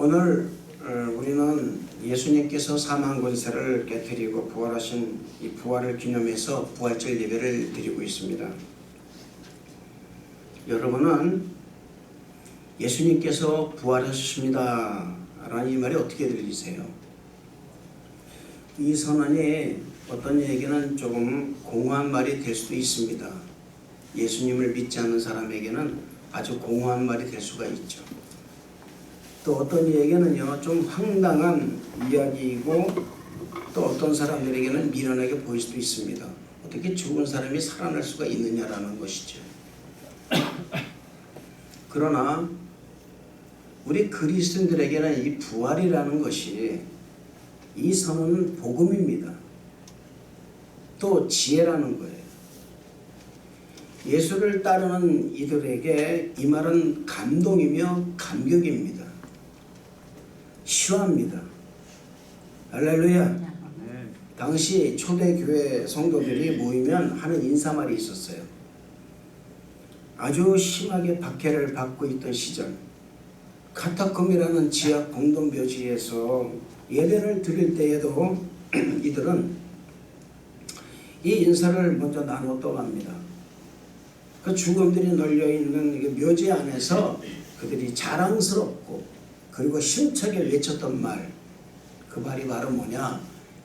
오늘 우리는 예수님께서 사망 권세를 깨뜨리고 부활하신 이 부활을 기념해서 부활절 예배를 드리고 있습니다. 여러분은 예수님께서 부활하셨습니다 라는 이 말이 어떻게 들리세요? 이 선언이 어떤 이에게는 조금 공허한 말이 될 수도 있습니다. 예수님을 믿지 않는 사람에게는 아주 공허한 말이 될 수가 있죠. 또 어떤 이에게는요 좀 황당한 이야기이고, 또 어떤 사람들에게는 미련하게 보일 수도 있습니다. 어떻게 죽은 사람이 살아날 수가 있느냐라는 것이죠. 그러나 우리 그리스도인들에게는 이 부활이라는 것이, 이 선언은 복음입니다. 또 지혜라는 거예요. 예수를 따르는 이들에게 이 말은 감동이며 감격입니다. 시화입니다. 할렐루야. 당시 초대교회 성도들이 모이면 하는 인사말이 있었어요. 아주 심하게 박해를 받고 있던 시절, 카타콤이라는 지하 공동묘지에서 예배를 드릴 때에도 이들은 이 인사를 먼저 나누었다고 합니다. 그 죽음들이 널려있는 묘지 안에서 그들이 자랑스럽고 그리고 힘차게 외쳤던 말, 그 말이 바로 뭐냐?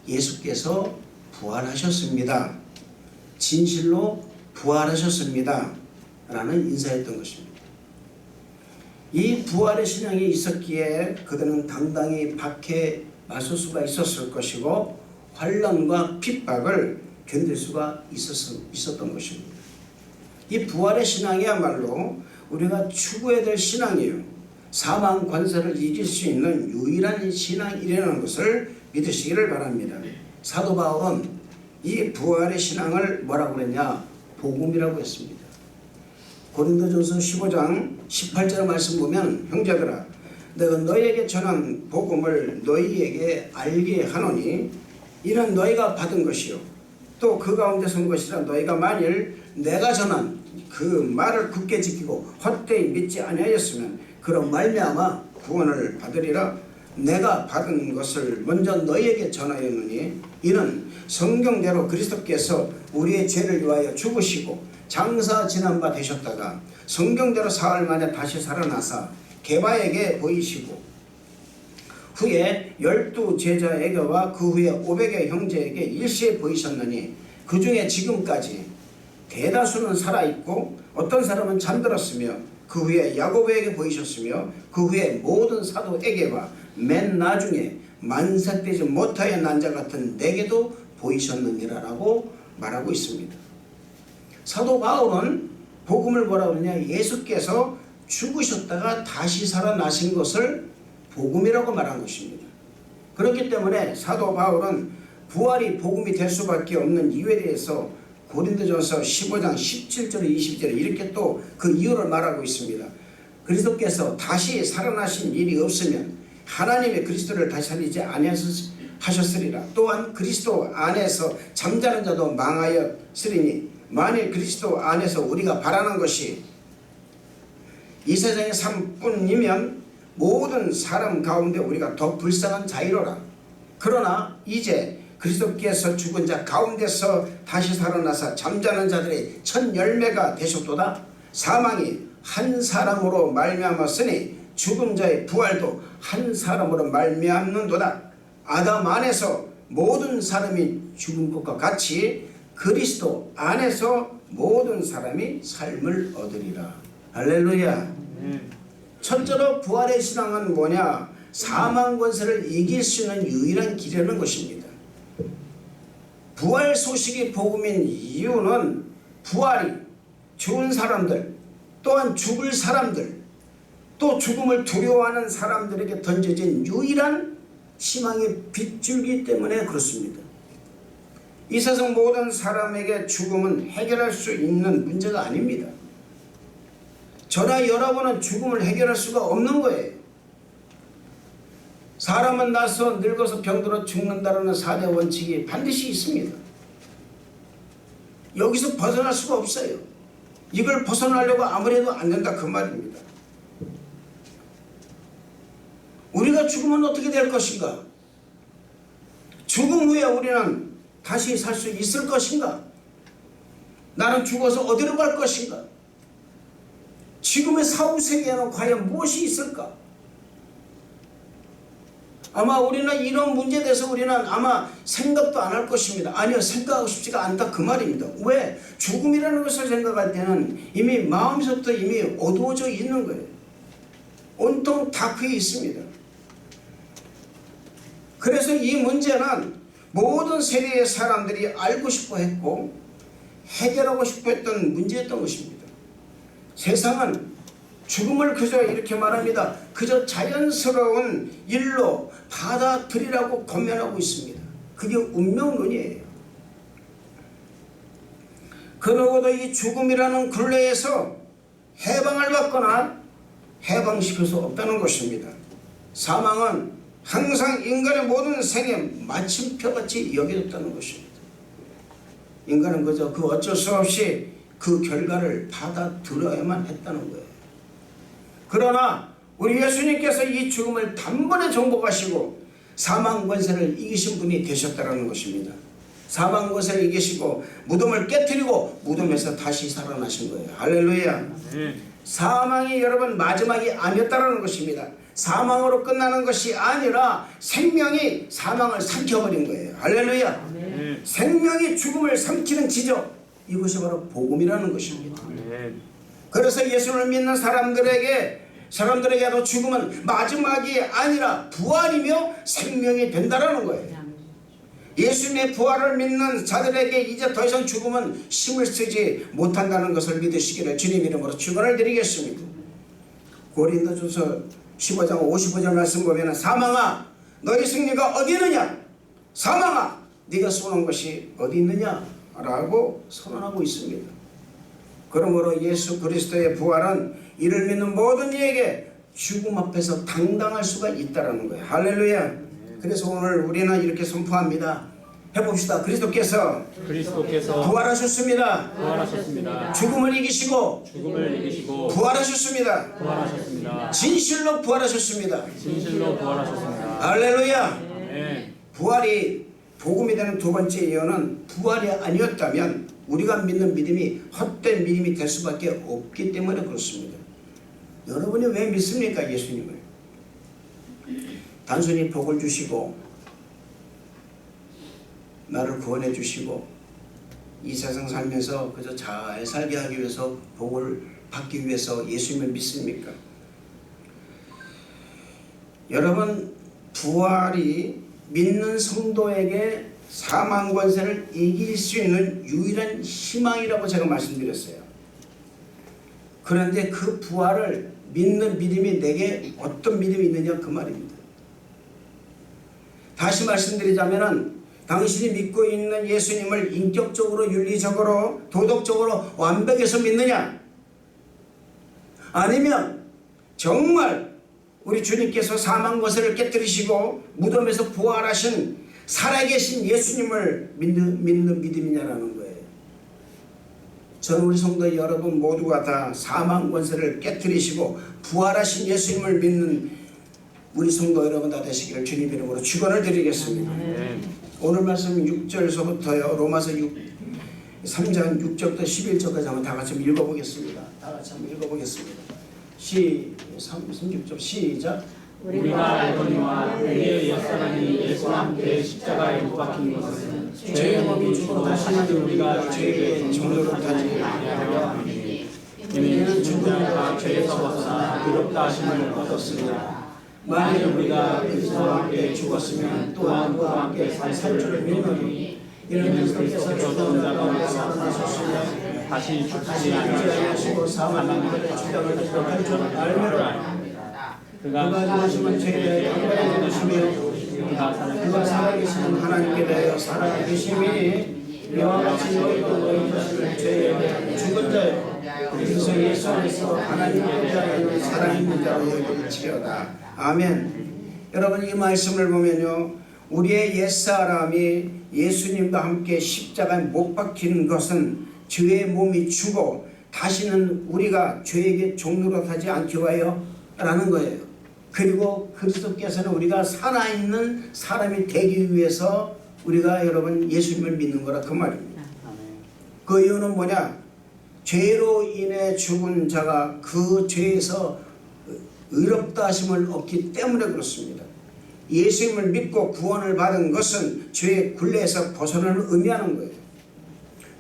예수께서 부활하셨습니다. 진실로 부활하셨습니다 라는 인사였던 것입니다. 이 부활의 신앙이 있었기에 그들은 당당히 박해에 맞설 수가 있었을 것이고, 환난과 핍박을 견딜 수가 있었던 것입니다. 이 부활의 신앙이야말로 우리가 추구해야 될 신앙이에요. 사망 권세를 이길 수 있는 유일한 신앙이라는 것을 믿으시기를 바랍니다. 사도 바울은 이 부활의 신앙을 뭐라고 그랬냐? 복음이라고 했습니다. 고린도전서 15장 18절 말씀 보면, 형제들아 내가 너희에게 전한 복음을 너희에게 알게 하노니 이는 너희가 받은 것이요 또 그 가운데 선 것이라. 너희가 만일 내가 전한 그 말을 굳게 지키고 헛되이 믿지 아니하였으면 그런 말미암아 구원을 받으리라. 내가 받은 것을 먼저 너희에게 전하였느니 이는 성경대로 그리스도께서 우리의 죄를 위하여 죽으시고 장사 지난 바 되셨다가 성경대로 사흘 만에 다시 살아나사 게바에게 보이시고 후에 12 제자에게와 그 후에 500의 형제에게 일시에 보이셨느니 그 중에 지금까지 대다수는 살아있고 어떤 사람은 잠들었으며 그 후에 야고보에게 보이셨으며 그 후에 모든 사도에게와 맨 나중에 만삭되지 못하여 난 자 같은 내게도 보이셨느니라 라고 말하고 있습니다. 사도 바울은 복음을 뭐라고 그러냐? 예수께서 죽으셨다가 다시 살아나신 것을 복음이라고 말한 것입니다. 그렇기 때문에 사도 바울은 부활이 복음이 될 수밖에 없는 이유에 대해서 고린도전서 15장 17절 20절에 이렇게 또 그 이유를 말하고 있습니다. 그리스도께서 다시 살아나신 일이 없으면 하나님의 그리스도를 다시 살리지 아니하셨으리라. 또한 그리스도 안에서 잠자는 자도 망하였으리니 만일 그리스도 안에서 우리가 바라는 것이 이 세상의 삶뿐이면 모든 사람 가운데 우리가 더 불쌍한 자이로라. 그러나 이제 그리스도께서 죽은 자 가운데서 다시 살아나사 잠자는 자들의 첫 열매가 되셨도다. 사망이 한 사람으로 말미암았으니 죽은 자의 부활도 한 사람으로 말미암는도다. 아담 안에서 모든 사람이 죽은 것과 같이 그리스도 안에서 모든 사람이 삶을 얻으리라. 할렐루야. 첫째로 부활의 신앙은 뭐냐? 사망 권세를 이길 수 있는 유일한 길이라는 것입니다. 부활 소식이 복음인 이유는 부활이 죽은 사람들, 또한 죽을 사람들, 또 죽음을 두려워하는 사람들에게 던져진 유일한 희망의 빗줄기 때문에 그렇습니다. 이 세상 모든 사람에게 죽음은 해결할 수 있는 문제가 아닙니다. 저나 여러분은 죽음을 해결할 수가 없는 거예요. 사람은 나서 늙어서 병들어 죽는다는 4대 원칙이 반드시 있습니다. 여기서 벗어날 수가 없어요. 이걸 벗어나려고 아무리 해도 안 된다 그 말입니다. 우리가 우리가 죽으면 어떻게 될 것인가? 죽음 후에 우리는 다시 살 수 있을 것인가? 나는 죽어서 어디로 갈 것인가? 지금의 사후세계에는 과연 무엇이 있을까? 아마 우리는 이런 문제에 대해서 우리는 아마 생각도 안 할 것입니다. 아니요, 생각하고 싶지가 않다 그 말입니다. 왜? 죽음이라는 것을 생각할 때는 이미 마음에서부터 이미 어두워져 있는 거예요. 온통 다크에 있습니다. 그래서 이 문제는 모든 세대의 사람들이 알고 싶어 했고 해결하고 싶어 했던 문제였던 것입니다. 세상은 죽음을 그저 이렇게 말합니다. 그저 자연스러운 일로 받아들이라고 권면하고 있습니다. 그게 운명론이에요. 그러고도 이 죽음이라는 굴레에서 해방을 받거나 해방시킬 수 없다는 것입니다. 사망은 항상 인간의 모든 생에 마침표같이 여겨졌다는 것입니다. 인간은 그저 그 어쩔 수 없이 그 결과를 받아들여야만 했다는 거예요. 그러나 우리 예수님께서 이 죽음을 단번에 정복하시고 사망 권세를 이기신 분이 되셨다는 것입니다. 사망 권세를 이기시고 무덤을 깨뜨리고 무덤에서 다시 살아나신 거예요. 할렐루야. 사망이 여러분 마지막이 아니었다는 것입니다. 사망으로 끝나는 것이 아니라 생명이 사망을 삼켜버린 거예요. 할렐루야. 생명이 죽음을 삼키는 지적, 이것이 바로 복음이라는 것입니다. 그래서 예수를 믿는 사람들에게도 죽음은 마지막이 아니라 부활이며 생명이 된다라는 거예요. 예수님의 부활을 믿는 자들에게 이제 더 이상 죽음은 힘을 쓰지 못한다는 것을 믿으시기를 주님 이름으로 축원을 드리겠습니다. 고린도전서 15장 55절 말씀 보면 사망아 너희 승리가 어디 있느냐, 사망아 네가 쏘는 것이 어디 있느냐 라고 선언하고 있습니다. 그러므로 예수 그리스도의 부활은 이를 믿는 모든 이에게 죽음 앞에서 당당할 수가 있다는 거예요. 할렐루야. 그래서 오늘 우리는 이렇게 선포합니다. 해봅시다. 그리스도께서 부활하셨습니다. 죽음을 이기시고 부활하셨습니다. 진실로 부활하셨습니다. 할렐루야. 부활이 복음이 되는 두 번째 이유는 부활이 아니었다면 우리가 믿는 믿음이 헛된 믿음이 될 수밖에 없기 때문에 그렇습니다. 여러분이 왜 믿습니까? 예수님을 단순히 복을 주시고 나를 구원해 주시고 이 세상 살면서 그저 잘 살게 하기 위해서 복을 받기 위해서 예수님을 믿습니까? 여러분 부활이 믿는 성도에게 사망 권세를 이길 수 있는 유일한 희망이라고 제가 말씀드렸어요. 그런데 그 부활을 믿는 믿음이 내게 어떤 믿음이 있느냐 그 말입니다. 다시 말씀드리자면은 당신이 믿고 있는 예수님을 인격적으로 윤리적으로 도덕적으로 완벽해서 믿느냐, 아니면 정말 우리 주님께서 사망 권세를 깨뜨리시고 무덤에서 부활하신 살아계신 예수님을 믿는 믿음이냐라는 거예요. 저는 우리 성도 여러분 모두가 다 사망 권세를 깨뜨리시고 부활하신 예수님을 믿는 우리 성도 여러분 다 되시기를 주님 이름으로 축원을 드리겠습니다. 오늘 말씀 6절서부터요 로마서 3장 6절부터 11절까지 한번 다 같이 읽어보겠습니다. 다 같이 한번 읽어보겠습니다. 36절 시작. 우리가 알거니와 우리의 옛사람이 예수와 함께 십자가에 못 박힌 것은 죄의 몸이 죽어 다시는 우리가 죄에게 종노릇하지 아니하려 함이니 이는 죽음과 죄에서 벗어나 의롭다 하심을 얻었습니다. 만일 우리가 그리스도와 함께 죽었으면 또한 그와 함께 살 줄을 믿노니 이는 그리스도께서 죽은 자가 살아나셨으며 다시 죽지 아니하시고 사망을 죽게 할 줄 알므로 그가 죽으심은 죄에 강간해 주시며 그가 살아계시는 하나님께 대하여 살아계심이 이와 같이 너희도 너희 자신을 죄에 죽은 자요 그래서 예수 안에서 하나님께 대하여 살아있는 자로 여길지어다. 아멘. 여러분 이 말씀을 보면요 우리의 옛사람이 예수님과 함께 십자가에 못 박히는 것은 죄의 몸이 죽어 다시는 우리가 죄에게 종노릇하지 않기 위하여 라는 거예요. 그리고 그리스도께서는 우리가 살아있는 사람이 되기 위해서 우리가 여러분 예수님을 믿는 거라 그 말입니다. 그 이유는 뭐냐? 죄로 인해 죽은 자가 그 죄에서 의롭다 하심을 얻기 때문에 그렇습니다. 예수님을 믿고 구원을 받은 것은 죄의 굴레에서 벗어나는 의미하는 거예요.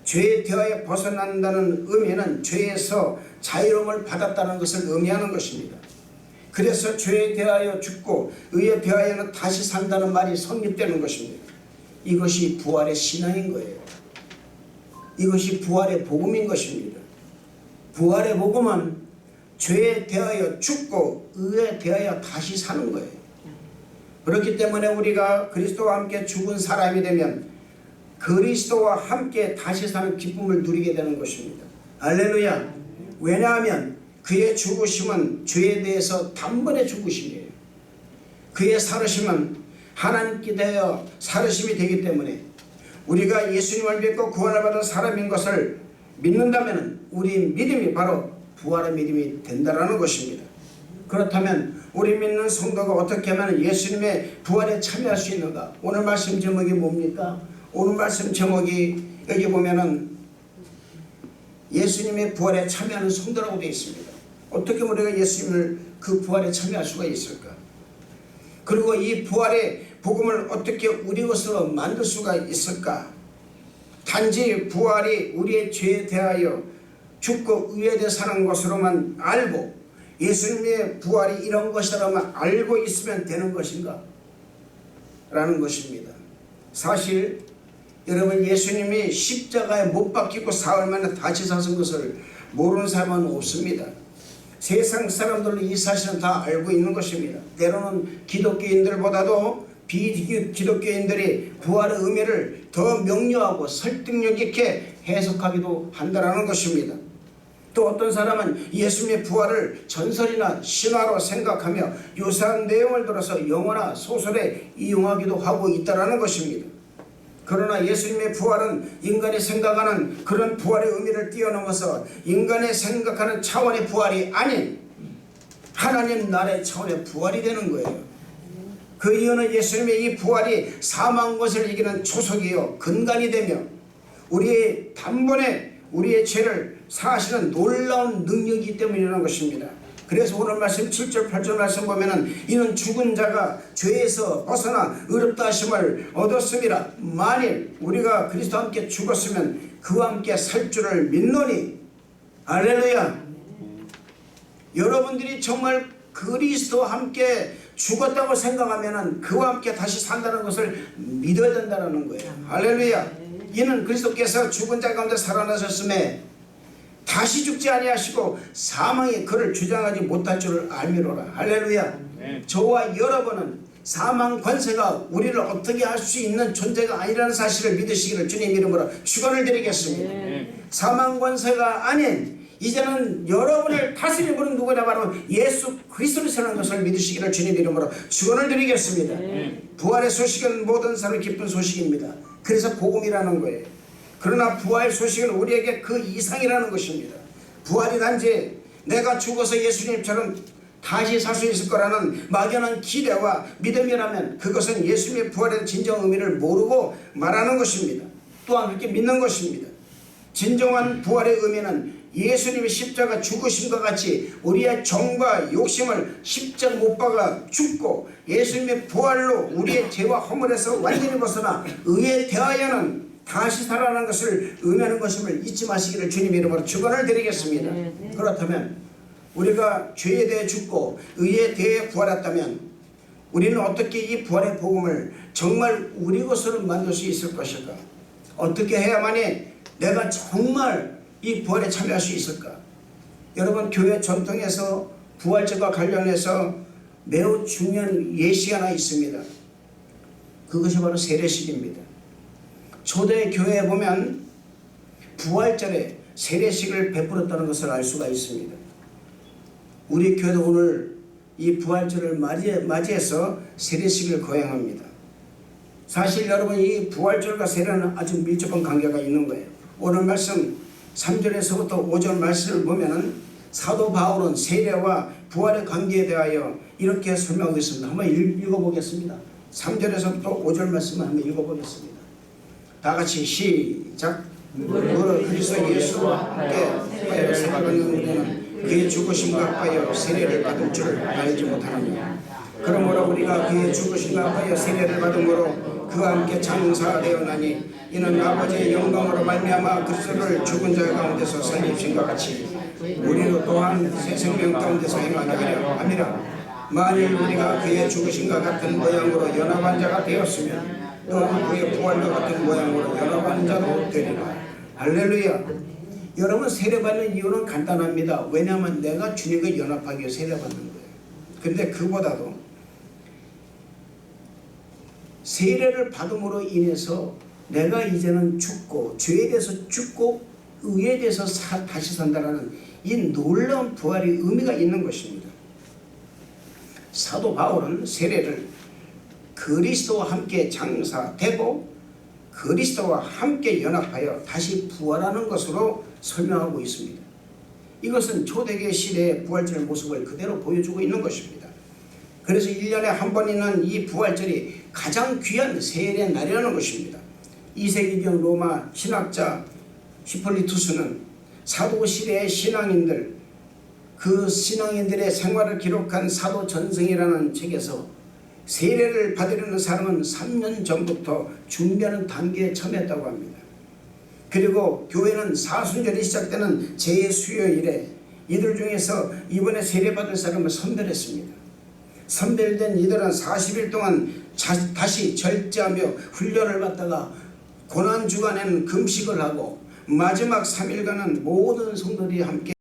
죄에 대하여 벗어난다는 의미는 죄에서 자유로움을 받았다는 것을 의미하는 것입니다. 그래서 죄에 대하여 죽고 의에 대하여는 다시 산다는 말이 성립되는 것입니다. 이것이 부활의 신앙인 거예요. 이것이 부활의 복음인 것입니다. 부활의 복음은 죄에 대하여 죽고 의에 대하여 다시 사는 거예요. 그렇기 때문에 우리가 그리스도와 함께 죽은 사람이 되면 그리스도와 함께 다시 사는 기쁨을 누리게 되는 것입니다. 할렐루야. 왜냐하면 그의 죽으심은 죄에 대해서 단번에 죽으심이에요. 그의 살으심은 하나님께 대하여 살으심이 되기 때문에 우리가 예수님을 믿고 구원을 받은 사람인 것을 믿는다면 우리 믿음이 바로 부활의 믿음이 된다는 것입니다. 그렇다면 우리 믿는 성도가 어떻게 하면 예수님의 부활에 참여할 수 있는가? 오늘 말씀 제목이 뭡니까? 오늘 말씀 제목이 여기 보면은 예수님의 부활에 참여하는 성도라고 되어 있습니다. 어떻게 우리가 예수님을 그 부활에 참여할 수가 있을까? 그리고 이 부활의 복음을 어떻게 우리 것으로 만들 수가 있을까? 단지 부활이 우리의 죄에 대하여 죽고 의에 대해 사는 것으로만 알고 예수님의 부활이 이런 것이라면 알고 있으면 되는 것인가? 라는 것입니다. 사실 여러분 예수님이 십자가에 못 박히고 사흘 만에 다시 사신 것을 모르는 사람은 없습니다. 세상 사람들도 이 사실은 다 알고 있는 것입니다. 때로는 기독교인들보다도 비기독교인들이 부활의 의미를 더 명료하고 설득력 있게 해석하기도 한다는 것입니다. 또 어떤 사람은 예수님의 부활을 전설이나 신화로 생각하며 유사한 내용을 들어서 영화나 소설에 이용하기도 하고 있다는 것입니다. 그러나 예수님의 부활은 인간이 생각하는 그런 부활의 의미를 뛰어넘어서 인간이 생각하는 차원의 부활이 아닌 하나님 나라의 차원의 부활이 되는 거예요. 그 이유는 예수님의 이 부활이 사망 것을 이기는 초석이요 근간이 되며 우리의 단번에 우리의 죄를 사하시는 놀라운 능력이기 때문이라는 것입니다. 그래서 오늘 말씀 7절 8절 말씀 보면은 이는 죽은 자가 죄에서 벗어나 의롭다 하심을 얻었음이라. 만일 우리가 그리스도와 함께 죽었으면 그와 함께 살 줄을 믿노니. 할렐루야. 여러분들이 정말 그리스도와 함께 죽었다고 생각하면은 그와 함께 다시 산다는 것을 믿어야 된다는 거예요. 할렐루야. 이는 그리스도께서 죽은 자 가운데 살아나셨음에 다시 죽지 아니하시고 사망이 그를 주장하지 못할 줄을 알미로라. 할렐루야. 저와 여러분은 사망 권세가 우리를 어떻게 할 수 있는 존재가 아니라는 사실을 믿으시기를 주님 이름으로 축원을 드리겠습니다. 사망 권세가 아닌 이제는 여러분을 다스리는 분은 누구냐? 바로 예수 그리스도라는 것을 믿으시기를 주님 이름으로 축원을 드리겠습니다. 부활의 소식은 모든 사람의 기쁜 소식입니다. 그래서 복음이라는 거예요. 그러나 부활 소식은 우리에게 그 이상이라는 것입니다. 부활이 단지 내가 죽어서 예수님처럼 다시 살 수 있을 거라는 막연한 기대와 믿음이라면 그것은 예수님의 부활의 진정 의미를 모르고 말하는 것입니다. 또한 그렇게 믿는 것입니다. 진정한 부활의 의미는 예수님이 십자가 죽으심과 같이 우리의 정과 욕심을 십자가 못 박아 죽고 예수님의 부활로 우리의 죄와 허물에서 완전히 벗어나 의에 대하여는 다시 살아나는 것을 의미하는 것임을 잊지 마시기를 주님 이름으로 축원을 드리겠습니다. 그렇다면 우리가 죄에 대해 죽고 의에 대해 부활했다면 우리는 어떻게 이 부활의 복음을 정말 우리 것으로 만들 수 있을 것일까? 어떻게 해야만이 내가 정말 이 부활에 참여할 수 있을까? 여러분 교회 전통에서 부활절과 관련해서 매우 중요한 예시가 하나 있습니다. 그것이 바로 세례식입니다. 초대 교회에 보면 부활절에 세례식을 베풀었다는 것을 알 수가 있습니다. 우리 교회도 오늘 이 부활절을 맞이해서 세례식을 거행합니다. 사실 여러분 이 부활절과 세례는 아주 밀접한 관계가 있는 거예요. 오늘 말씀 3절에서부터 5절 말씀을 보면은 사도 바울은 세례와 부활의 관계에 대하여 이렇게 설명하고 있습니다. 한번 읽어보겠습니다. 3절에서부터 5절 말씀을 한번 읽어보겠습니다. 다 같이 시작. 무릇 그리스도 예수와 함께 하여 살아가는 우리는 그의 죽으심과 합하여 세례를 받을 줄을 알지 못하느냐. 그러므로 우리가 그의 죽으심과 합하여 세례를 받음으로 그와 함께 장사되었나니 이는 아버지의 영광으로 말미암아 그리스도를 죽은 자 가운데서 살리신 것 같이 우리도 또한 새 생명 가운데서 행하게 하려 함이라. 만일 우리가 그의 죽으심과 같은 모양으로 연합한 자가 되었으면 또한 그의 부활과 같은 모양으로 연합한 자도 되리라. 할렐루야. 여러분, 세례받는 이유는 간단합니다. 왜냐하면 내가 주님과 연합하기 위해 세례받는 거예요. 근데 그보다도 세례를 받음으로 인해서 내가 이제는 죽고 죄에 대해서 죽고 의에 대해서 다시 산다라는 이 놀라운 부활의 의미가 있는 것입니다. 사도 바울은 세례를 그리스도와 함께 장사되고 그리스도와 함께 연합하여 다시 부활하는 것으로 설명하고 있습니다. 이것은 초대교회 시대의 부활절의 모습을 그대로 보여주고 있는 것입니다. 그래서 1년에 한 번 있는 이 부활절이 가장 귀한 세례의 날이라는 것입니다. 2세기경 로마 신학자 히폴리투스는 사도시대의 신앙인들, 그 신앙인들의 생활을 기록한 사도전승이라는 책에서 세례를 받으려는 사람은 3년 전부터 준비하는 단계에 참여했다고 합니다. 그리고 교회는 사순절이 시작되는 제 수요일에 이들 중에서 이번에 세례받을 사람을 선별했습니다. 선별된 이들은 40일 동안 다시 절제하며 훈련을 받다가 고난주간에는 금식을 하고 마지막 3일간은 모든 성도들이 함께